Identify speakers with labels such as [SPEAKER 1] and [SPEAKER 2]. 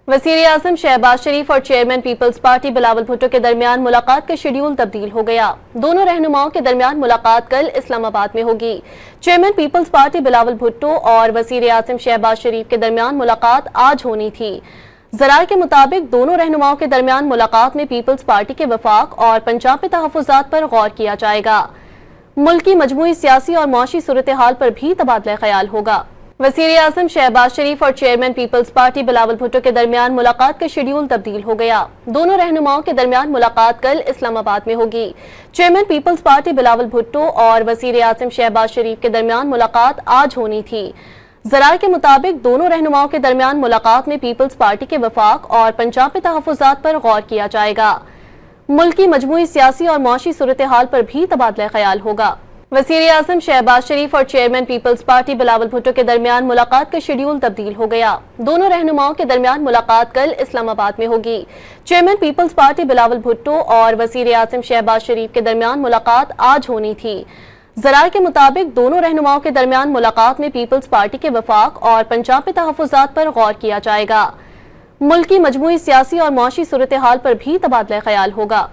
[SPEAKER 1] وزیر اعظم شہباز شریف اور chairman Peoples Party Bilawal Bhutto کے درمیان ملاقات کا شیڈیول تبدیل ہو گیا۔ دونوں رہنماؤں کے درمیان ملاقات کل اسلام آباد میں ہوگی۔ Chairman Peoples Party Bilawal Bhutto اور وزیر اعظم شہباز شریف کے درمیان ملاقات آج ہونی تھی۔ ذرائع کے مطابق دونوں رہنماؤں کے درمیان ملاقات میں پیپلز پارٹی کے وفاق اور پنجاب میں تحفظات پر غور کیا جائے گا۔ ملک کی مجموعی سیاسی اور معاشی صورتحال پر بھی تبادلہ خیال ہوگا۔ وزیر اعظم شہباز شریف اور chairman Peoples Party Bilawal Bhutto کے درمیان ملاقات کا شیڈیول تبدیل ہو گیا۔ دونوں رہنماؤں کے درمیان ملاقات کل اسلام آباد میں ہوگی۔ Chairman Peoples Party Bilawal Bhutto اور وزیر اعظم شہباز شریف کے درمیان ملاقات آج ہونی تھی۔ ذرائع کے مطابق دونوں رہنماؤں کے درمیان ملاقات میں پیپلز پارٹی کے وفاق اور پنجاب میں تحفظات پر غور کیا جائے گا۔ ملک کی مجموعی سیاسی اور معاشی صورتحال پر بھی تبادلہ خیال ہوگا۔ وزیر اعظم شہباز شریف اور chairman Peoples Party Bilawal Bhutto کے درمیان ملاقات کا شیڈیول تبدیل ہو گیا۔ دونوں رہنماؤں کے درمیان ملاقات کل اسلام آباد میں ہوگی۔ Chairman Peoples Party Bilawal Bhutto اور وزیر اعظم شہباز شریف کے درمیان ملاقات آج ہونی تھی۔ ذرائع کے مطابق دونوں رہنماؤں کے درمیان ملاقات میں پیپلز پارٹی کے وفاق اور پنجاب میں تحفظات پر غور کیا جائے گا۔ ملک کی مجموعی سیاسی اور معاشی صورتحال پر بھی تبادلہ خیال ہوگا۔